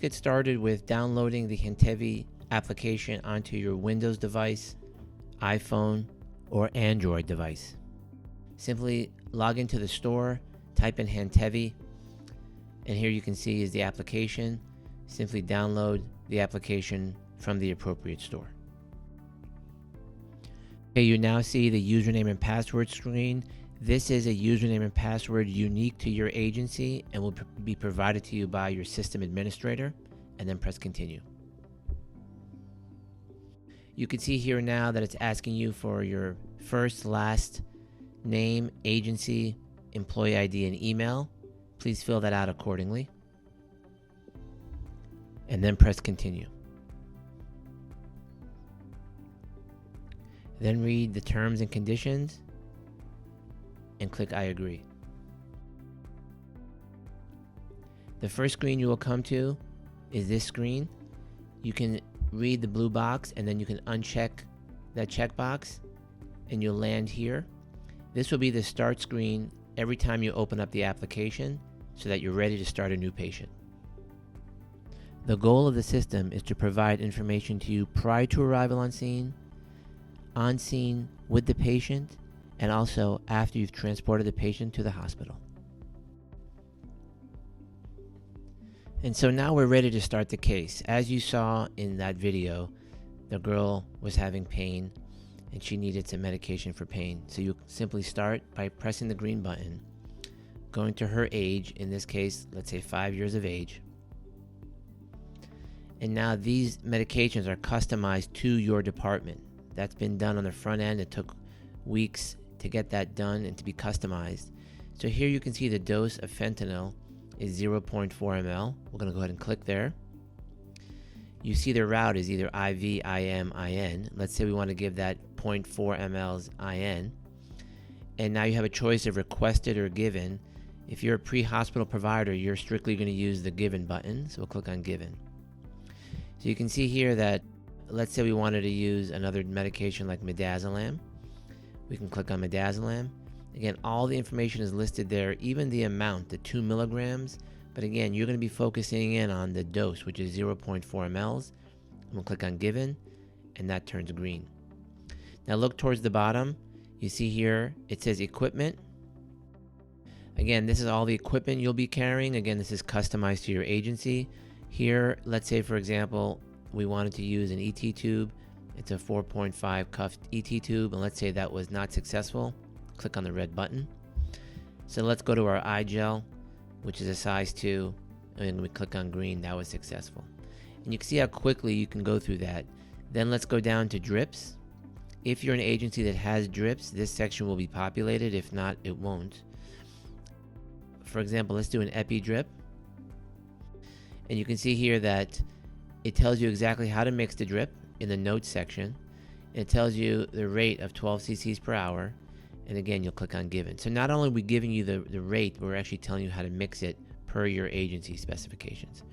get started with downloading the Handtevy application onto your Windows device, iPhone, or Android device. Simply log into the store, type in Handtevy, and here you can see is the application. Simply download the application from the appropriate store. Okay, you now see the username and password screen. This is a username and password unique to your agency and will be provided to you by your system administrator, and then press continue. You can see here now that it's asking you for your first, last name, agency, employee ID, and email. Please fill that out accordingly. And then press continue. Then read the terms and conditions and click I agree. The first screen you will come to is this screen. You can read the blue box and then you can uncheck that checkbox and you'll land here. This will be the start screen every time you open up the application so that you're ready to start a new patient. The goal of the system is to provide information to you prior to arrival on scene with the patient, and also after you've transported the patient to the hospital. And so now we're ready to start the case. As you saw in that video, the girl was having pain and she needed some medication for pain. So you simply start by pressing the green button, going to her age, in this case, let's say 5 years of age. And now these medications are customized to your department. That's been done on the front end. It took weeks to get that done and to be customized. So here you can see the dose of fentanyl is 0.4 ml. We're going to go ahead and click there. You see the route is either IV, IM, IN. Let's say we want to give that 0.4 mLs IN. And now you have a choice of requested or given. If you're a pre-hospital provider, you're strictly going to use the given button. So we'll click on given. So you can see here that, let's say we wanted to use another medication like midazolam. We can click on midazolam. Again, all the information is listed there, even the amount, the 2 milligrams. But again, you're going to be focusing in on the dose, which is 0.4 mLs. I'm going to click on given, and that turns green. Now look towards the bottom. You see here, it says equipment. Again, this is all the equipment you'll be carrying. Again, this is customized to your agency. Here, let's say, for example, we wanted to use an ET tube. It's a 4.5 cuffed ET tube, and let's say that was not successful. Click on the red button. So let's go to our eye gel, which is a size 2, and we click on green. That was successful. And you can see how quickly you can go through that. Then let's go down to drips. If you're an agency that has drips, this section will be populated. If not, it won't. For example, let's do an epi drip. And you can see here that it tells you exactly how to mix the drip in the notes section. It tells you the rate of 12 cc's per hour. And again, you'll click on given. So not only are we giving you the rate, but we're actually telling you how to mix it per your agency specifications.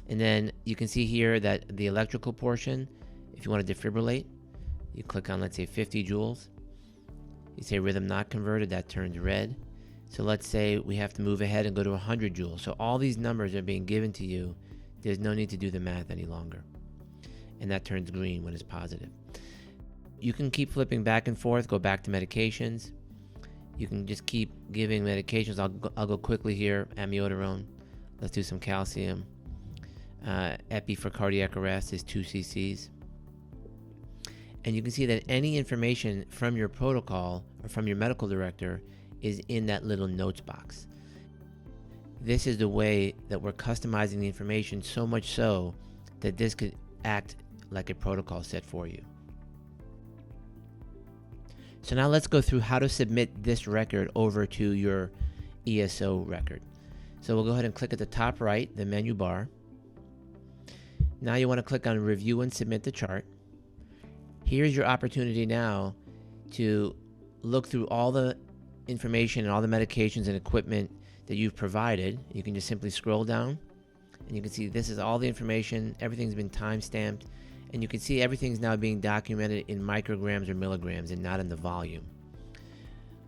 And then you can see here that the electrical portion, if you want to defibrillate, you click on, let's say, 50 joules. You say rhythm not converted, that turns red. So let's say we have to move ahead and go to 100 joules. So all these numbers are being given to you. There's no need to do the math any longer. And that turns green when it's positive. You can keep flipping back and forth, go back to medications. You can just keep giving medications. I'll go quickly here. Amiodarone. Let's do some calcium. Epi for cardiac arrest is 2 cc's. And you can see that any information from your protocol or from your medical director is in that little notes box. This is the way that we're customizing the information, so much so that this could act like a protocol set for you. So now let's go through how to submit this record over to your ESO record. So we'll go ahead and click at the top right, the menu bar. Now you want to click on Review and Submit the Chart. Here's your opportunity now to look through all the information and all the medications and equipment that you've provided. You can just simply scroll down and you can see this is all the information. Everything's been time-stamped, and you can see everything's now being documented in micrograms or milligrams and not in the volume.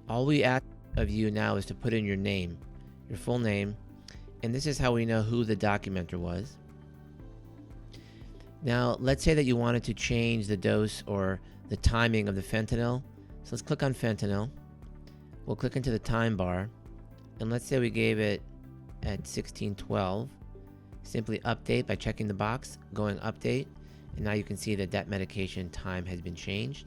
All we ask of you now is to put in your name, your full name, and this is how we know who the documenter was. Now, let's say that you wanted to change the dose or the timing of the fentanyl. So let's click on fentanyl. We'll click into the time bar, and let's say we gave it at 1612. Simply update by checking the box, going update, and now you can see that that medication time has been changed.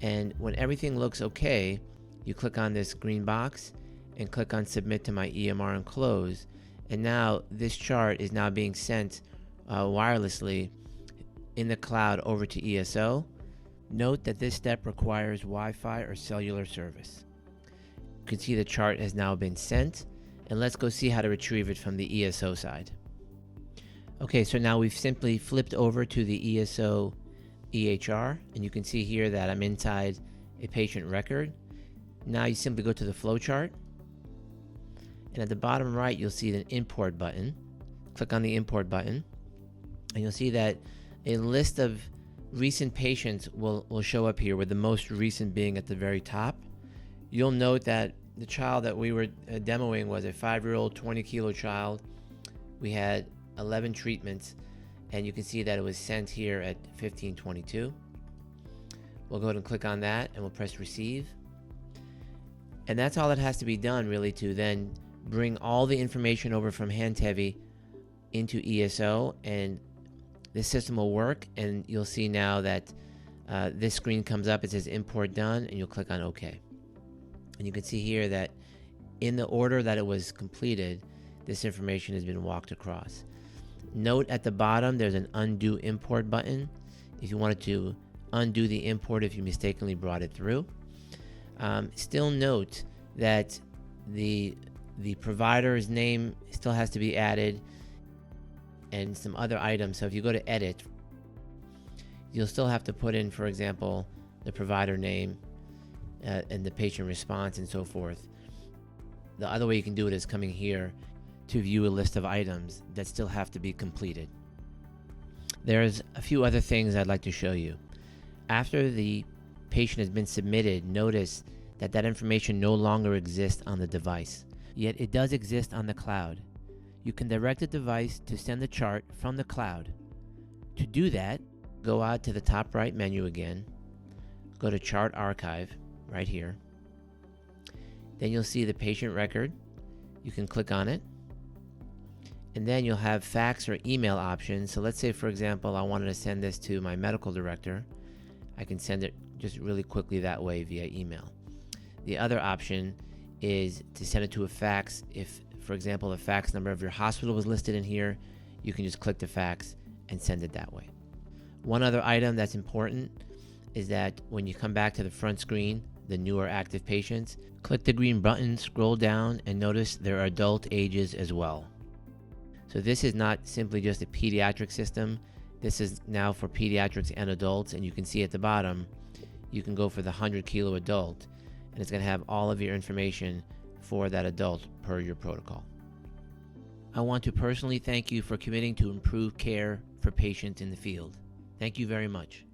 And when everything looks okay, you click on this green box and click on submit to my EMR and close. And now this chart is now being sent wirelessly in the cloud over to ESO. Note that this step requires Wi-Fi or cellular service. You can see the chart has now been sent, and let's go see how to retrieve it from the ESO side. Okay, so now we've simply flipped over to the ESO EHR, and you can see here that I'm inside a patient record. Now you simply go to the flowchart, and at the bottom right you'll see the import button. Click on the import button, and you'll see that a list of recent patients will show up here, with the most recent being at the very top. You'll note that the child that we were demoing was a 5-year-old 20-kilo child. We had 11 treatments, and you can see that it was sent here at 15:22. We'll go ahead and click on that, and we'll press receive. And that's all that has to be done, really, to then bring all the information over from Handtevy into ESO, and this system will work. And you'll see now that this screen comes up. It says import done, and you'll click on OK. And you can see here that in the order that it was completed, this information has been walked across. Note at the bottom there's an undo import button if you wanted to undo the import if you mistakenly brought it through. Still note that the provider's name still has to be added, and some other items. So if you go to edit, you'll still have to put in, for example, the provider name and the patient response and so forth. The other way you can do it is coming here to view a list of items that still have to be completed. There's a few other things I'd like to show you. After the patient has been submitted, notice that that information no longer exists on the device, yet it does exist on the cloud. You can direct the device to send the chart from the cloud. To do that, go out to the top right menu again, go to Chart Archive right here. Then you'll see the patient record. You can click on it, and then you'll have fax or email options. So let's say, for example, I wanted to send this to my medical director. I can send it just really quickly that way via email. The other option is to send it to a fax. If, for example, the fax number of your hospital was listed in here, you can just click the fax and send it that way. One other item that's important is that when you come back to the front screen, the newer active patients, click the green button, scroll down, and notice there are adult ages as well. So this is not simply just a pediatric system. This is now for pediatrics and adults, and you can see at the bottom, you can go for the 100-kilo adult, and it's going to have all of your information for that adult per your protocol. I want to personally thank you for committing to improve care for patients in the field. Thank you very much.